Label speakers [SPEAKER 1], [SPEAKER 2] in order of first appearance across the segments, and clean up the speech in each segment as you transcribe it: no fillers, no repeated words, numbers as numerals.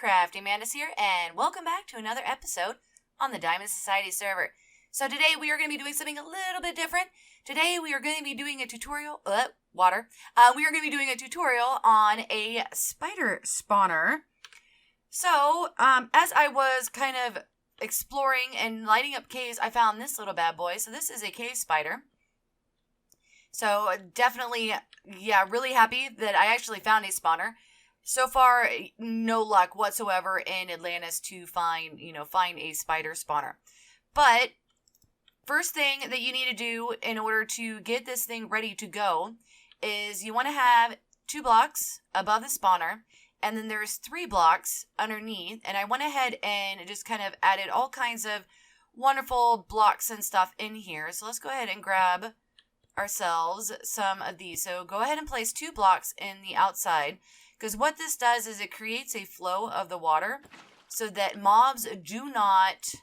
[SPEAKER 1] CraftingMantis here, and welcome back to another episode on the Diamond Society server. So today we are going to be doing something a little bit different. Today we are going to be doing a tutorial, we are going to be doing a tutorial on a spider spawner. So, as I was kind of exploring and lighting up caves, I found this little bad boy. So this is a cave spider. So definitely, yeah, really happy that I actually found a spawner. So far, no luck whatsoever in Atlantis to find a spider spawner. But first thing that you need to do in order to get this thing ready to go is you want to have 2 blocks above the spawner, and then there's 3 blocks underneath. And I went ahead and just kind of added all kinds of wonderful blocks and stuff in here. So let's go ahead and grab ourselves some of these. So go ahead and place 2 blocks in the outside, because what this does is it creates a flow of the water so that mobs do not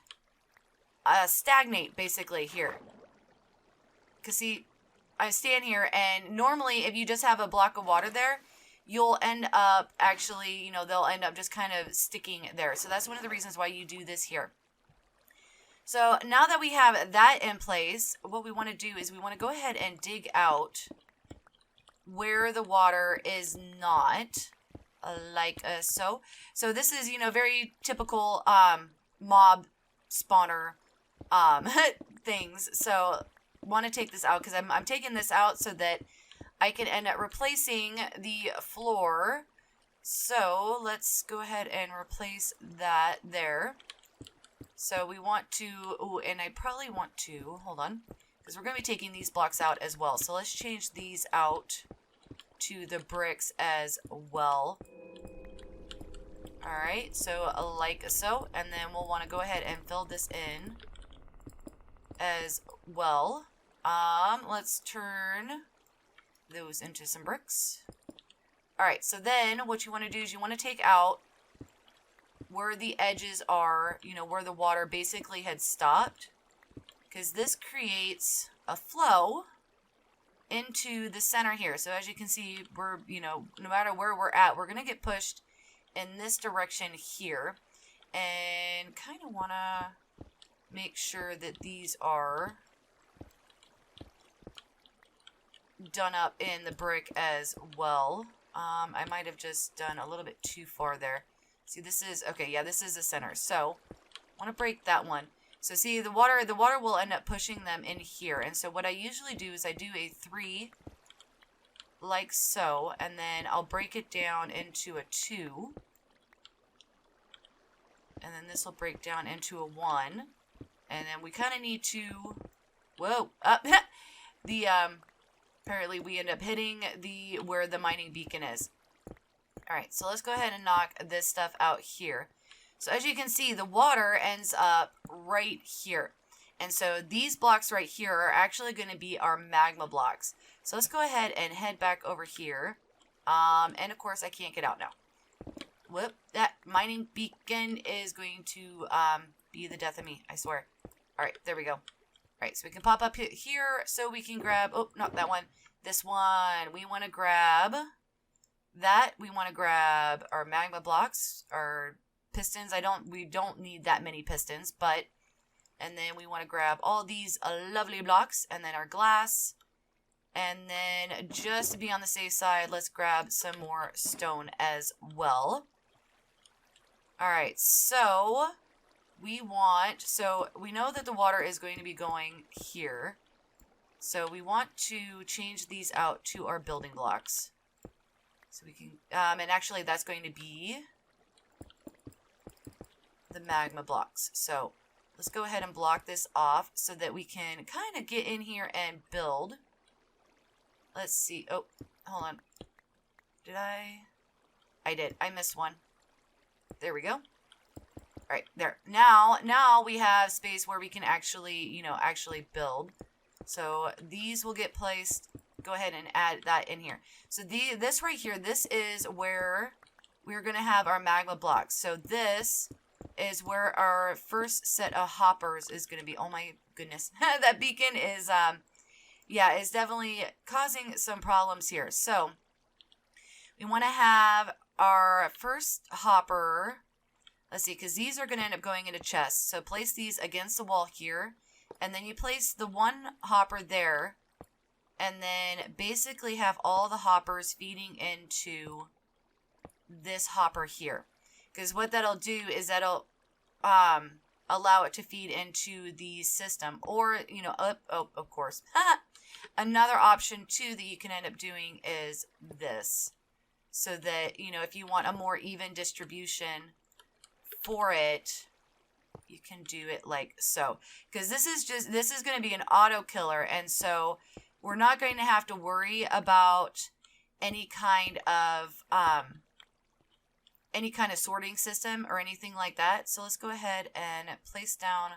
[SPEAKER 1] stagnate basically here. Because see, I stand here, and normally if you just have a block of water there, you'll end up actually, they'll end up just kind of sticking there. So that's one of the reasons why you do this here. So now that we have that in place, what we want to do is we want to go ahead and dig out where the water is not, like so. So this is, very typical mob spawner things. So want to take this out because I'm taking this out so that I can end up replacing the floor. So let's go ahead and replace that there. So we want to, and I probably want to, hold on, because we're going to be taking these blocks out as well. So let's change these out to the bricks as well. Alright, so like so, and then we'll want to go ahead and fill this in as well. Let's turn those into some bricks. Alright, so then what you want to do is you want to take out where the edges are, where the water basically had stopped, because this creates a flow into the center here. So as you can see, we're, no matter where we're at, we're going to get pushed in this direction here, and kind of want to make sure that these are done up in the brick as well. I might have just done a little bit too far there. See, this is, okay, yeah, this is the center. So, I want to break that one. So, see, the water will end up pushing them in here. And so, what I usually do is I do a 3, like so, and then I'll break it down into a 2. And then this will break down into a 1. And then we kind of need to, whoa, up, apparently we end up hitting where the mining beacon is. Alright, so let's go ahead and knock this stuff out here. So as you can see, the water ends up right here. And so these blocks right here are actually going to be our magma blocks. So let's go ahead and head back over here. And of course, I can't get out now. Whoop, that mining beacon is going to be the death of me, I swear. Alright, there we go. Alright, so we can pop up here so we can grab, oh, not that one. This one, we want to grab that. We want to grab our magma blocks, our pistons. We don't need that many pistons, but, and then we want to grab all these lovely blocks, and then our glass, and then just to be on the safe side, let's grab some more stone as well. Alright, so we know that the water is going to be going here, so we want to change these out to our building blocks. So we can, and actually that's going to be the magma blocks. So let's go ahead and block this off so that we can kind of get in here and build. Let's see. Oh, hold on. Did I? I did. I missed one. There we go. All right, there. Now we have space where we can actually, actually build. So these will get placed. Go ahead and add that in here. So this right here, this is where we're going to have our magma blocks. So this is where our first set of hoppers is going to be. Oh my goodness. That beacon is, is definitely causing some problems here. So we want to have our first hopper let's see, because these are going to end up going into chests. So place these against the wall here, and then you place the one hopper there, and then basically have all the hoppers feeding into this hopper here. Because what that'll do is that'll allow it to feed into the system. Or, you know, of course. Another option, too, that you can end up doing is this. So that, you know, if you want a more even distribution for it, you can do it like so. Because this is going to be an auto killer. And so we're not going to have to worry about any kind of sorting system or anything like that. So let's go ahead and place down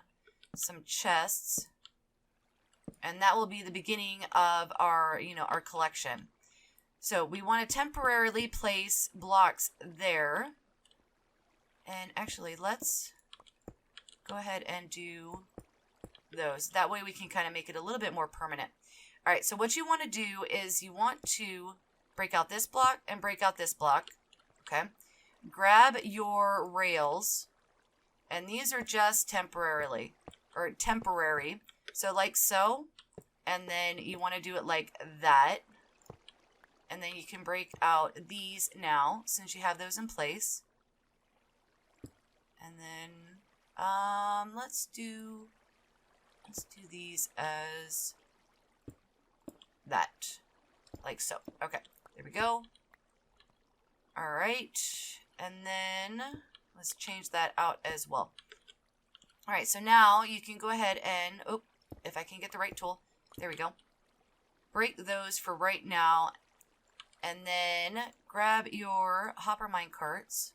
[SPEAKER 1] some chests. And that will be the beginning of our, you know, our collection. So we want to temporarily place blocks there. And actually, let's go ahead and do those. That way we can kind of make it a little bit more permanent. All right, so what you want to do is you want to break out this block and break out this block. Okay. Grab your rails. And these are just temporary. So like so. And then you want to do it like that. And then you can break out these now, since you have those in place. And then let's do these as that. Like so. Okay. There we go. Alright. And then let's change that out as well. Alright, so now you can go ahead and, oh, if I can get the right tool. There we go. Break those for right now. And then grab your hopper mine carts.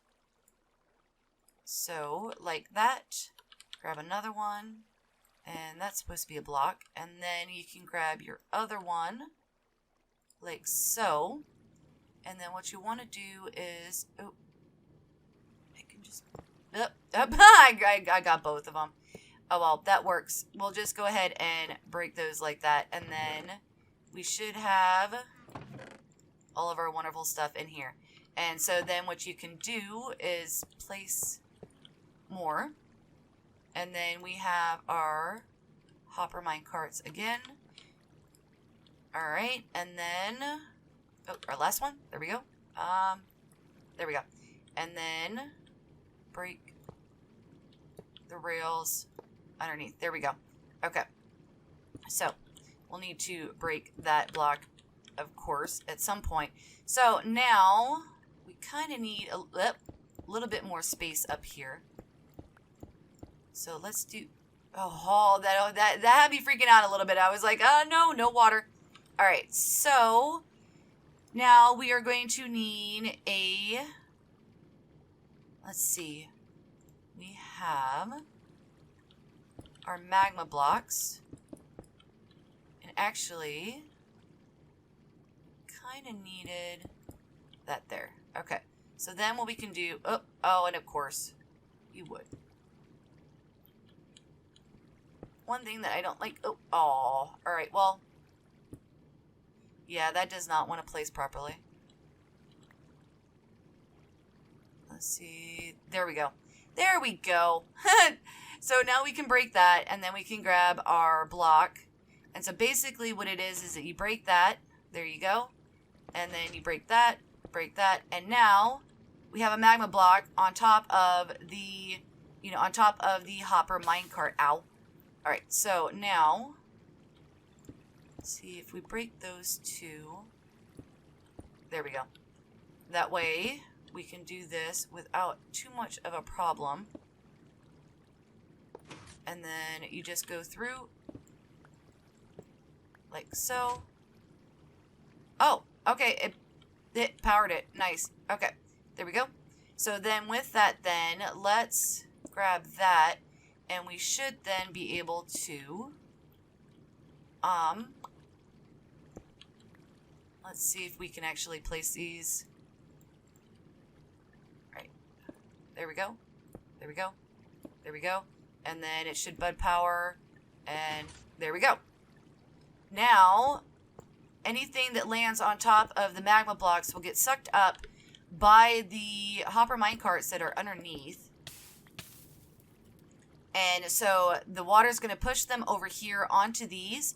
[SPEAKER 1] So, like that. Grab another one. And that's supposed to be a block. And then you can grab your other one. Like so. And then what you want to do is... Oh. I can just... I got both of them. Oh, well, that works. We'll just go ahead and break those like that. And then we should have all of our wonderful stuff in here. And so then what you can do is place more. And then we have our hopper mine carts again. Alright, and then... Oh, our last one. There we go. There we go. And then break the rails underneath. There we go. Okay. So, we'll need to break that block, of course, at some point. So, now, we kind of need a little bit more space up here. So, let's do... Oh, that had me freaking out a little bit. I was like, no water. Alright, so... Now, we are going to need a... Let's see. We have our magma blocks. And actually, kind of needed that there. Okay. So then what we can do... Oh, and of course, you would. One thing that I don't like... Oh, alright, well... Yeah, that does not want to place properly. Let's see. There we go. There we go. So now we can break that, and then we can grab our block. And so basically what it is that you break that. There you go. And then you break that, and now we have a magma block on top of the, on top of the hopper minecart. Ow. All right, so now... See if we break those two. There we go. That way we can do this without too much of a problem. And then you just go through like so. Oh, okay. It powered it. Nice. Okay. There we go. So then with that then, let's grab that. And we should then be able to... Let's see if we can actually place these. Right. There we go. There we go. There we go. And then it should bud power. And there we go. Now, anything that lands on top of the magma blocks will get sucked up by the hopper minecarts that are underneath. And so the water is going to push them over here onto these,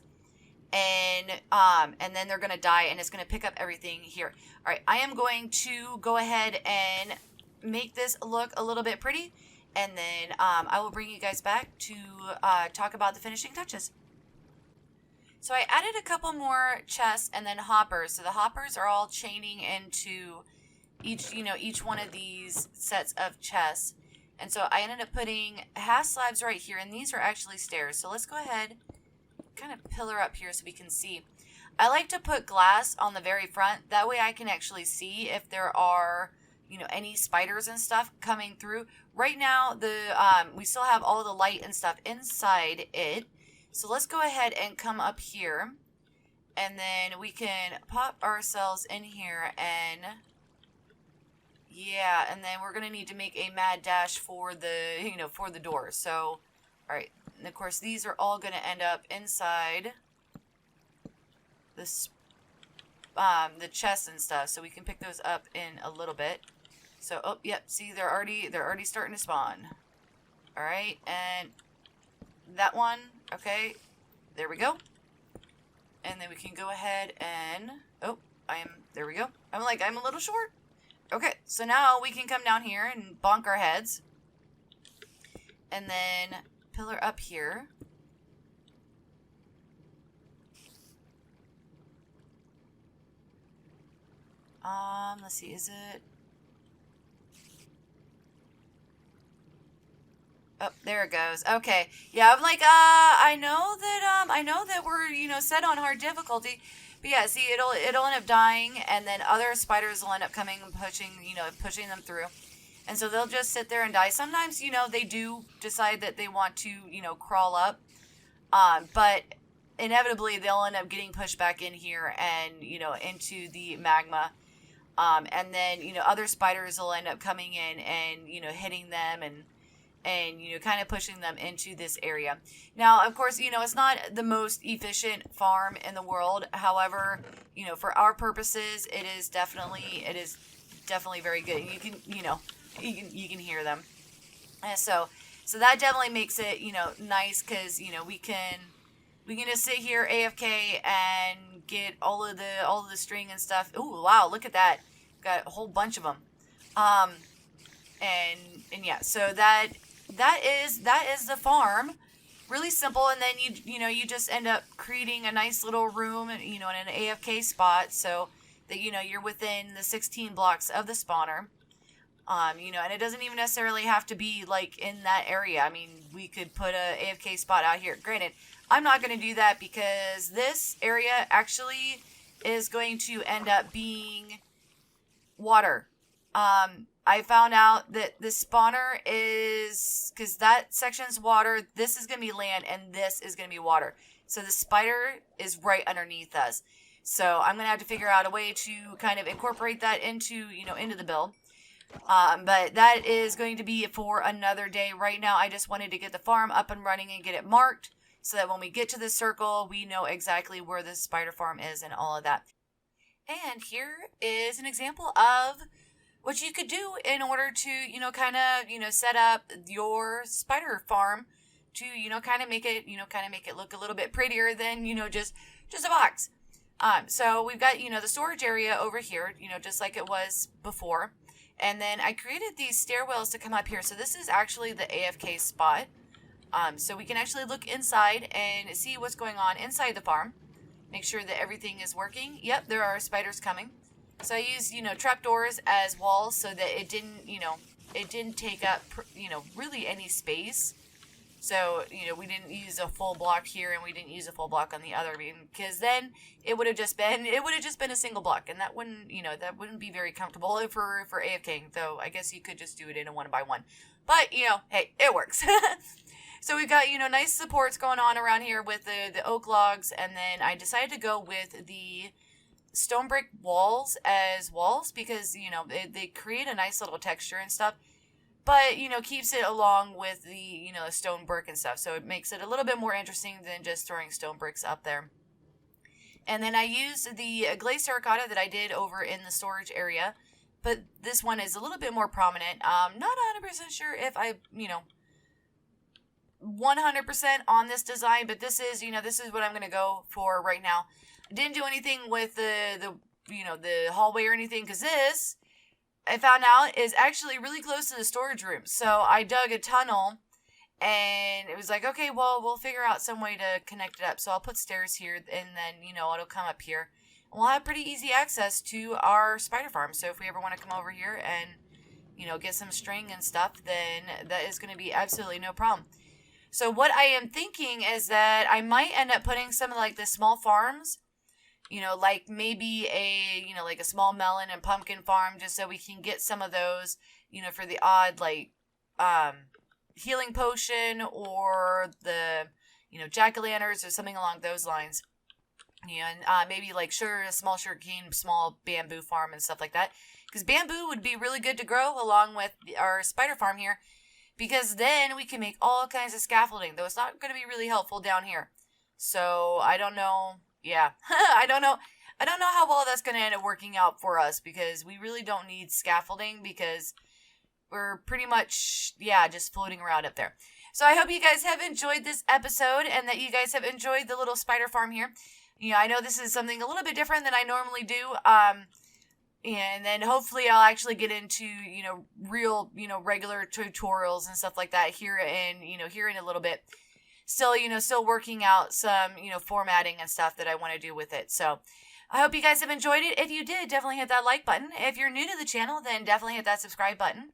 [SPEAKER 1] and then they're going to die, and it's going to pick up everything here. All right, I am going to go ahead and make this look a little bit pretty, and then I will bring you guys back to talk about the finishing touches. So I added a couple more chests and then hoppers. So the hoppers are all chaining into each one of these sets of chests. And so I ended up putting half slabs right here, and these are actually stairs. So let's go ahead, kind of pillar up here so we can see. I like to put glass on the very front. That way I can actually see if there are, any spiders and stuff coming through. Right now, we still have all the light and stuff inside it. So let's go ahead and come up here, and then we can pop ourselves in here, and yeah, and then we're going to need to make a mad dash for the door. So, all right, and of course these are all going to end up inside this, the chests and stuff, so we can pick those up in a little bit. So, oh, yep, see, they're already starting to spawn. All right, and that one, okay, there we go. And then we can go ahead and, there we go. I'm a little short. Okay, so now we can come down here and bonk our heads. And then pillar up here. Let's see, is it? Oh, there it goes. Okay. Yeah, I'm like, I know that we're, set on hard difficulty. But yeah, see, it'll end up dying, and then other spiders will end up coming and pushing them through. And so they'll just sit there and die. Sometimes, they do decide that they want to, crawl up. But inevitably they'll end up getting pushed back in here and, into the magma. And then, other spiders will end up coming in and, hitting them and kind of pushing them into this area. Now, of course, it's not the most efficient farm in the world. However, for our purposes, it is definitely very good. You can, you can hear them. And so that definitely makes it, nice, because, we can just sit here AFK and get all of the string and stuff. Ooh, wow, look at that. Got a whole bunch of them. And yeah, so that is the farm. Really simple. And then you just end up creating a nice little room, in an AFK spot, so that you're within the 16 blocks of the spawner. And it doesn't even necessarily have to be like in that area. I mean, we could put a AFK spot out here. Granted, I'm not going to do that because this area actually is going to end up being water. I found out that the spawner is, because that section's water, this is going to be land, and this is going to be water. So the spider is right underneath us. So I'm going to have to figure out a way to kind of incorporate that into the build. But that is going to be for another day. Right now, I just wanted to get the farm up and running and get it marked, so that when we get to the circle, we know exactly where the spider farm is and all of that. And here is an example of what you could do in order to, kind of, set up your spider farm to, kind of make it look a little bit prettier than, just a box. So we've got, the storage area over here, just like it was before. And then I created these stairwells to come up here. So this is actually the AFK spot. So we can actually look inside and see what's going on inside the farm. Make sure that everything is working. Yep, there are spiders coming. So I used, trapdoors as walls so that it didn't take up, really any space. So, we didn't use a full block here and we didn't use a full block on the other, because then it would have just been a single block, and that wouldn't be very comfortable for AFKing, though I guess you could just do it in a 1x1. But, hey, it works. So we've got, nice supports going on around here with the oak logs, and then I decided to go with the stone brick walls as walls because, they create a nice little texture and stuff, but, keeps it along with the, stone brick and stuff. So it makes it a little bit more interesting than just throwing stone bricks up there. And then I used the glazed terracotta that I did over in the storage area, but this one is a little bit more prominent. Not 100% sure if I, 100% on this design, but this is, this is what I'm going to go for right now. I didn't do anything with the hallway or anything, because this, I found out, is actually really close to the storage room. So I dug a tunnel, and it was like, okay, well, we'll figure out some way to connect it up. So I'll put stairs here, and then, it'll come up here. And we'll have pretty easy access to our spider farm. So if we ever want to come over here and, get some string and stuff, then that is going to be absolutely no problem. So what I am thinking is that I might end up putting some of like the small farms, like maybe like a small melon and pumpkin farm, just so we can get some of those, for the odd, like, healing potion or the, jack-o'-lanterns or something along those lines. And maybe like a small sugarcane, small bamboo farm and stuff like that. Because bamboo would be really good to grow along with our spider farm here. Because then we can make all kinds of scaffolding, though it's not going to be really helpful down here. So I don't know. Yeah, I don't know how well that's going to end up working out for us, because we really don't need scaffolding, because we're pretty much, just floating around up there. So I hope you guys have enjoyed this episode, and that you guys have enjoyed the little spider farm here. I know this is something a little bit different than I normally do. And then hopefully I'll actually get into, real, regular tutorials and stuff like that here in a little bit. Still, still working out some, formatting and stuff that I want to do with it. So I hope you guys have enjoyed it. If you did, definitely hit that like button. If you're new to the channel, then definitely hit that subscribe button.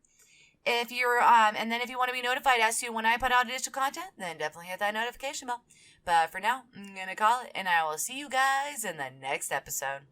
[SPEAKER 1] If you're, and then if you want to be notified as to when I put out additional content, then definitely hit that notification bell. But for now, I'm going to call it, and I will see you guys in the next episode.